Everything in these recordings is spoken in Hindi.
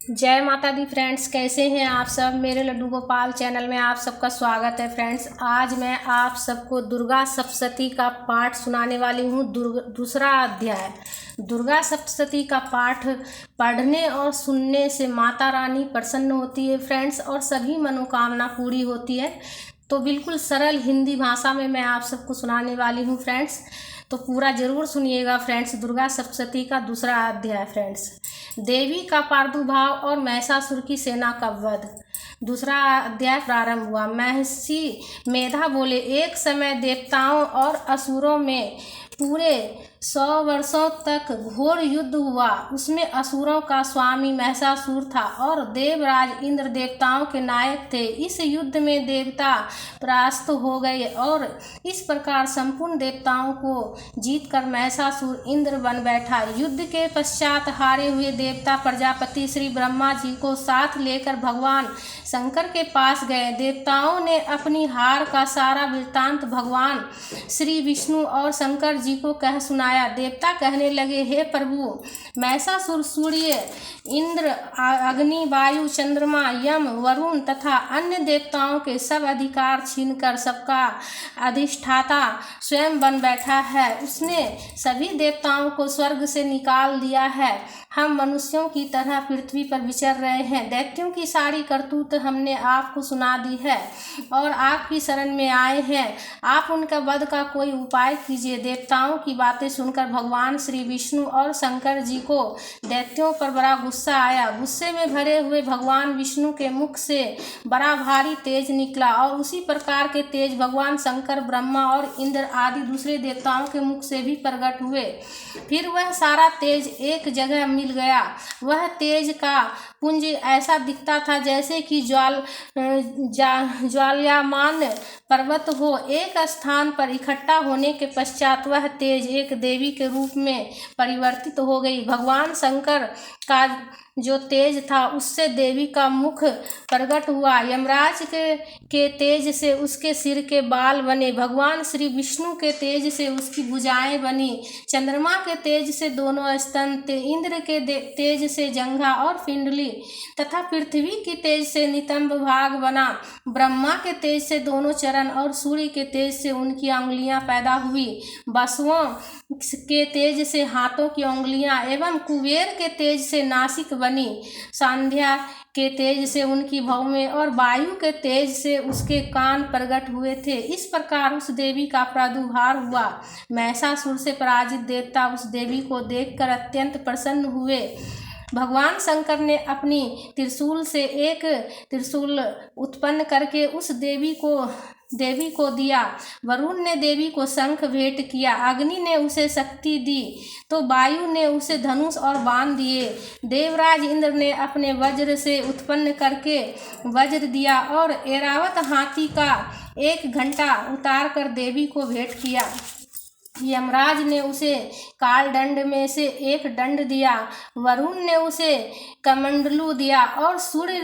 जय माता दी फ्रेंड्स, कैसे हैं आप सब। मेरे लड्डू गोपाल चैनल में आप सबका स्वागत है। फ्रेंड्स, आज मैं आप सबको दुर्गा सप्तशती का पाठ सुनाने वाली हूँ। दूसरा अध्याय। दुर्गा सप्तशती का पाठ पढ़ने और सुनने से माता रानी प्रसन्न होती है फ्रेंड्स, और सभी मनोकामना पूरी होती है। तो बिल्कुल सरल हिंदी भाषा में मैं आप सबको सुनाने वाली हूँ फ्रेंड्स, तो पूरा जरूर सुनिएगा फ्रेंड्स। दुर्गा सप्तशती का दूसरा अध्याय फ्रेंड्स। देवी का प्रादुर्भाव और महिषासुर की सेना का वध। दूसरा अध्याय प्रारंभ हुआ। महर्षि मेधा बोले, एक समय देवताओं और असुरों में पूरे 100 वर्षों तक घोर युद्ध हुआ। उसमें असुरों का स्वामी महिषासुर था और देवराज इंद्र देवताओं के नायक थे। इस युद्ध में देवता परास्त हो गए और इस प्रकार संपूर्ण देवताओं को जीतकर महिषासुर इंद्र बन बैठा। युद्ध के पश्चात हारे हुए देवता प्रजापति श्री ब्रह्मा जी को साथ लेकर भगवान शंकर के पास गए। देवताओं ने अपनी हार का सारा वृत्तांत भगवान श्री विष्णु और शंकर जी को कह सुनाया। देवता कहने लगे, हे प्रभु, महिषासुर सूर्य, इंद्र, अग्नि, वायु, चंद्रमा, यम, वरुण तथा अन्य देवताओं के सब अधिकार छीनकर सबका अधिष्ठाता स्वयं बन बैठा है। उसने सभी देवताओं को स्वर्ग से निकाल दिया है। हम मनुष्यों की तरह पृथ्वी पर विचर रहे हैं। दैत्यों की सारी करतूत हमने आपको सुना दी है और आपकी शरण में आए हैं। आप उनका वध का कोई उपाय कीजिए। देवताओं की बातें सुनकर भगवान श्री विष्णु और शंकर जी को दैत्यों पर बड़ा गुस्सा आया। गुस्से में भरे हुए भगवान विष्णु के मुख से बड़ा भारी तेज निकला और उसी प्रकार के तेज भगवान शंकर, ब्रह्मा और इंद्र आदि दूसरे देवताओं के मुख से भी प्रकट हुए। फिर वह सारा तेज एक जगह मिल गया। वह तेज का पुंज ऐसा दिखता था जैसे कि ज्वालायमान पर्वत हो। एक स्थान पर इकट्ठा होने के पश्चात वह तेज एक देवी के रूप में परिवर्तित हो गई। भगवान शंकर का जो तेज था उससे देवी का मुख प्रकट हुआ। यमराज के तेज से उसके सिर के बाल बने। भगवान श्री विष्णु के तेज से उसकी भुजाएं बनी। चंद्रमा के तेज से दोनों स्तन, इंद्र के तेज से जंघा और पिंडली तथा पृथ्वी की तेज से नितंब भाग बना। ब्रह्मा के तेज से दोनों चरण और सूर्य के तेज से उनकी अंगुलियां पैदा हुई। वसुओं के तेज से हाथों की अंगुलियां एवं कुबेर के तेज से नासिक बनी। संध्या के तेज से उनकी भौमें और वायु के तेज से उसके कान प्रकट हुए थे। इस प्रकार उस देवी का प्रादुर्भाव हुआ। महिषासुर से पराजित देवता उस देवी को देखकर अत्यंत प्रसन्न हुए। भगवान शंकर ने अपनी त्रिशूल से एक त्रिशूल उत्पन्न करके उस देवी को दिया। वरुण ने देवी को शंख भेंट किया। अग्नि ने उसे शक्ति दी तो वायु ने उसे धनुष और बाण दिए। देवराज इंद्र ने अपने वज्र से उत्पन्न करके वज्र दिया और ऐरावत हाथी का एक घंटा उतार कर देवी को भेंट किया। यमराज ने उसे काल दंड में से एक दंड दिया। वरुण ने उसे कमंडलू दिया और सूर्य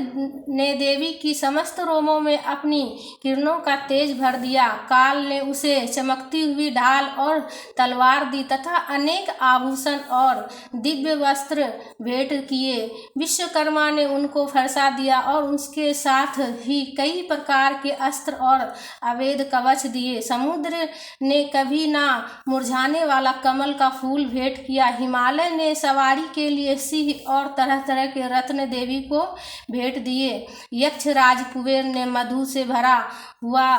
ने देवी की समस्त रोमों में अपनी किरणों का तेज भर दिया। काल ने उसे चमकती हुई ढाल और तलवार दी तथा अनेक आभूषण और दिव्य वस्त्र भेंट किए। विश्वकर्मा ने उनको फरसा दिया और उसके साथ ही कई प्रकार के अस्त्र और अवैध कवच दिए। समुद्र ने कभी ना मुरझाने वाला कमल का फूल भेंट किया। हिमालय ने सवारी के लिए सिंह और तरह तरह के रत्न देवी को भेंट दिए। यक्ष राज कुबेर ने मधु से भरा हुआ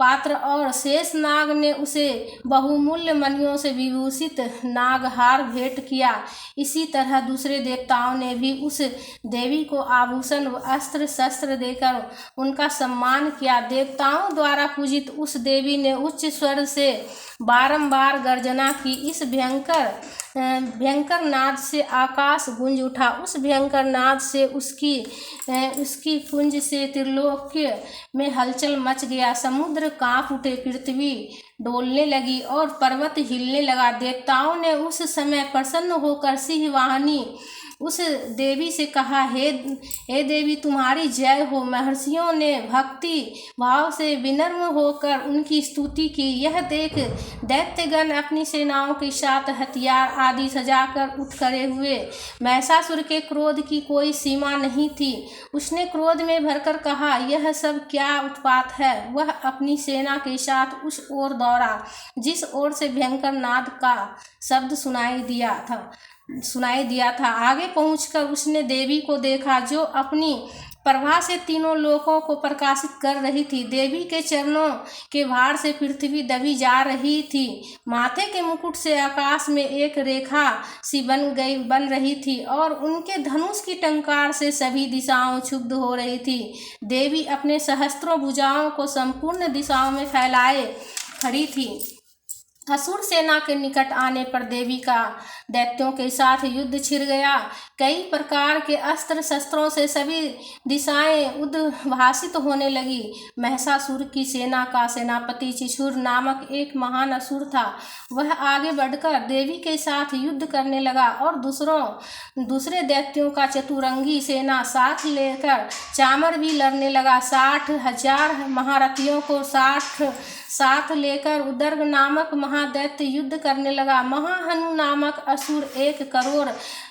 पात्र और शेष नाग ने उसे बहुमूल्य मणियों से विभूषित नागहार भेंट किया। इसी तरह दूसरे देवताओं ने भी उस देवी को आभूषण अस्त्र शस्त्र देकर उनका सम्मान किया। देवताओं द्वारा पूजित उस देवी ने उच्च स्वर से बारंबार गर्जना की। इस भयंकर नाद से आकाश गूंज उठा। उस भयंकर नाद से उसकी पुंज से त्रिलोक्य में हलचल मच गया। समुद्र कांप उठे, पृथ्वी डोलने लगी और पर्वत हिलने लगा। देवताओं ने उस समय प्रसन्न होकर सिंह वाहिनी उस देवी से कहा, हे देवी, तुम्हारी जय हो। महर्षियों ने भक्ति भाव से विनम्र होकर उनकी स्तुति की। यह देख दैत्यगण अपनी सेनाओं के साथ हथियार आदि सजाकर उठ खड़े हुए। महिषासुर के क्रोध की कोई सीमा नहीं थी। उसने क्रोध में भरकर कहा, यह सब क्या उत्पात है। वह अपनी सेना के साथ उस ओर दौड़ा जिस ओर से भयंकर नाद का शब्द सुनाई दिया था। आगे पहुंचकर उसने देवी को देखा, जो अपनी प्रभा से तीनों लोकों को प्रकाशित कर रही थी। देवी के चरणों के भार से पृथ्वी दबी जा रही थी। माथे के मुकुट से आकाश में एक रेखा सी बन रही थी और उनके धनुष की टंकार से सभी दिशाओं क्षुब्ध हो रही थी। देवी अपने सहस्त्रों भुजाओं को संपूर्ण दिशाओं में फैलाए खड़ी थी। असुर सेना के निकट आने पर देवी का दैत्यों के साथ युद्ध छिड़ गया। कई प्रकार के अस्त्र शस्त्रों से सभी दिशाएं उद्भासित होने लगी। महिषासुर की सेना का सेनापति चिछुर नामक एक महान असुर था। वह आगे बढ़कर देवी के साथ युद्ध करने लगा और दूसरे दैत्यों का चतुरंगी सेना साथ लेकर चामर भी लड़ने लगा। 60,000 महारथियों को साथ लेकर उदर्ग नामक महादैत्य युद्ध करने लगा। महाहनु नामक असुर 1 करोड़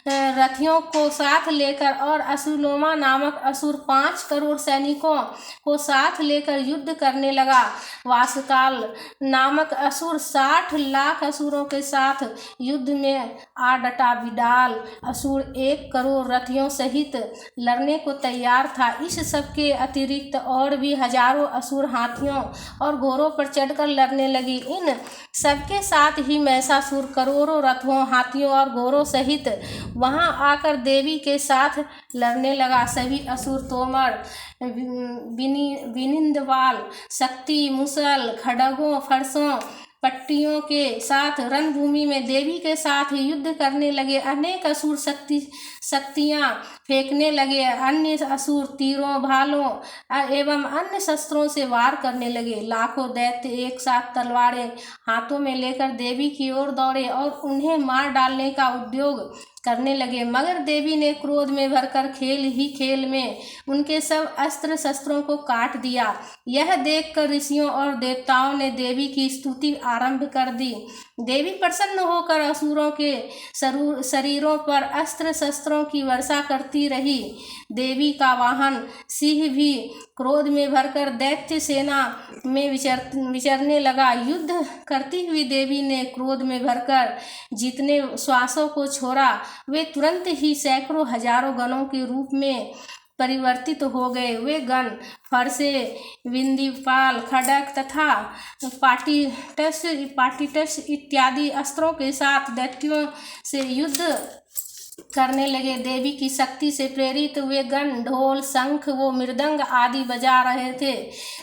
रथियों को साथ लेकर और असुलोमा नामक असुर 5 करोड़ सैनिकों को साथ लेकर युद्ध करने लगा। वासकाल नामक असुर 60 लाख असुरों के साथ युद्ध में आ डटा। विडाल असुर 1 करोड़ रथियों सहित लड़ने को तैयार था। इस सब के अतिरिक्त और भी हजारों असुर हाथियों और घोड़ों पर चढ़कर लड़ने लगी। इन सबके साथ ही महिषासुर करोड़ों रथों, हाथियों और घोड़ों सहित वहां आकर देवी के साथ लड़ने लगा। सभी असुर तोमर, विनिंदवाल, शक्ति, मुसल, खड्गों, फरसों, पट्टियों के साथ रणभूमि में देवी के साथ युद्ध करने लगे। अनेक असुर शक्तियां फेंकने लगे। अन्य असुर तीरों, भालों एवं अन्य शस्त्रों से वार करने लगे। लाखों दैत्य एक साथ तलवारें हाथों में लेकर देवी की ओर दौड़े और उन्हें मार डालने का उद्योग करने लगे। मगर देवी ने क्रोध में भरकर खेल में उनके सब अस्त्र शस्त्रों को काट दिया। यह देखकर ऋषियों और देवताओं ने देवी की स्तुति आरंभ कर दी। देवी प्रसन्न होकर असुरों के शरीरों पर अस्त्र शस्त्रों की वर्षा करती रही। देवी का वाहन सिंह भी क्रोध में भरकर दैत्य सेना में विचरने लगा। युद्ध करती हुई देवी ने क्रोध में भरकर जितने श्वासों को छोड़ा, वे तुरंत ही सैकड़ों हजारों गणों के रूप में परिवर्तित हो गए। वे गण फरसे, विंदीपाल, खड्ग तथा पाटिटस इत्यादि अस्त्रों के साथ दैत्यों से युद्ध करने लगे। देवी की शक्ति से प्रेरित वे गण ढोल, शंख व मृदंग आदि बजा रहे थे।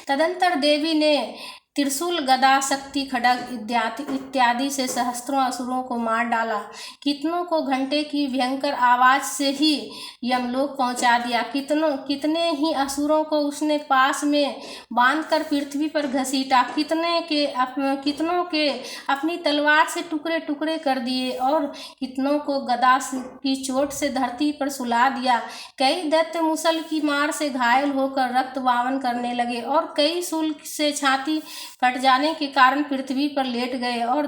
तदंतर देवी ने त्रिशूल, गदा, शक्ति, खड्ग इत्यादि से सहस्त्रों असुरों को मार डाला। कितनों को घंटे की भयंकर आवाज से ही यमलोक पहुंचा दिया। कितने ही असुरों को उसने पास में बांधकर पृथ्वी पर घसीटा। कितनों के अपनी तलवार से टुकड़े टुकड़े कर दिए और कितनों को गदा की चोट से धरती पर सुला दिया। कई दैत्य मुसल की मार से घायल होकर रक्त वावन करने लगे और कई शूल से छाती फट जाने के कारण पृथ्वी पर लेट गए और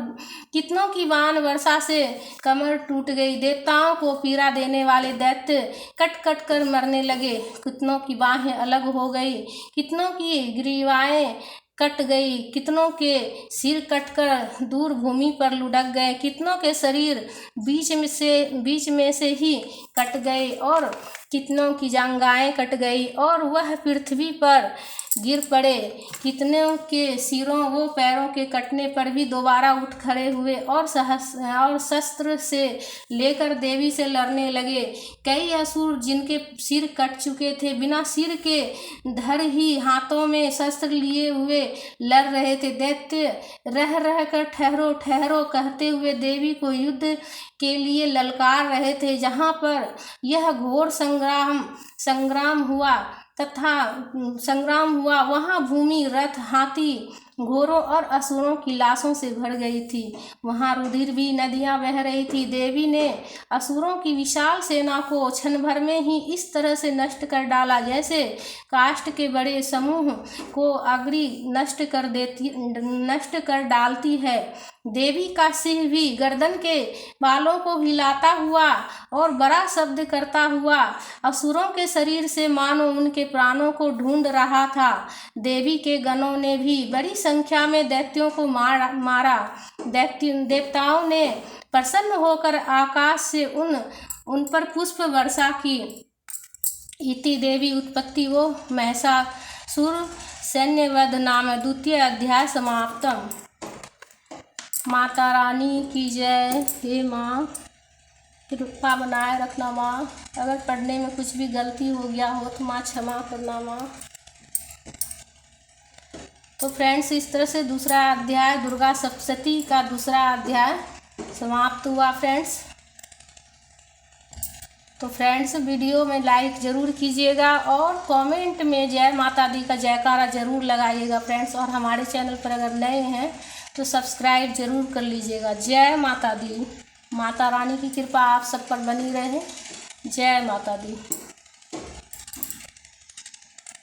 कितनों की बाण वर्षा से कमर टूट गई। देवताओं को पीड़ा देने वाले दैत्य कट कट कर मरने लगे। कितनों की बाहें अलग हो गई, कितनों की ग्रीवाएं कट गई, कितनों के सिर कटकर दूर भूमि पर लुढ़क गए, कितनों के शरीर बीच में से ही कट गए और कितनों की जांघाएं कट गई और वह पृथ्वी पर गिर पड़े। कितनों के सिरों व पैरों के कटने पर भी दोबारा उठ खड़े हुए और शस्त्र से लेकर देवी से लड़ने लगे। कई असुर जिनके सिर कट चुके थे, बिना सिर के धर ही हाथों में शस्त्र लिए हुए लड़ रहे थे। दैत्य रह रह कर ठहरो ठहरो कहते हुए देवी को युद्ध के लिए ललकार रहे थे। जहाँ पर यह घोर संग्राम हुआ वहाँ भूमि, रथ, हाथी घोरों और असुरों की लाशों से भर गई थी। वहाँ रुधिर भी नदियाँ बह रही थी। देवी ने असुरों की विशाल सेना को क्षण भर में ही इस तरह से नष्ट कर डाला जैसे काष्ठ के बड़े समूह को अग्नि नष्ट कर डालती है। देवी का सिंह भी गर्दन के बालों को हिलाता हुआ और बड़ा शब्द करता हुआ असुरों के शरीर से मानो उनके प्राणों को ढूंढ रहा था। देवी के गणों ने भी बड़ी संख्या में दैत्यों को मारा। देवताओं ने प्रसन्न होकर आकाश से उन पर पुष्प वर्षा की। इति देवी उत्पत्ति वो महिषासुर सैन्यवध नाम द्वितीय अध्याय समाप्तम। माता रानी की जय। हे माँ, कृपा बनाए रखना माँ। अगर पढ़ने में कुछ भी गलती हो गया हो तो माँ क्षमा करना माँ। तो फ्रेंड्स, इस तरह से दूसरा अध्याय दुर्गा सप्तशती का दूसरा अध्याय समाप्त हुआ फ्रेंड्स। तो फ्रेंड्स, वीडियो में लाइक ज़रूर कीजिएगा और कमेंट में जय माता दी का जयकारा ज़रूर लगाइएगा फ्रेंड्स। और हमारे चैनल पर अगर नए हैं तो सब्सक्राइब ज़रूर कर लीजिएगा। जय माता दी। माता रानी की कृपा आप सब पर बनी रहे। जय माता दी।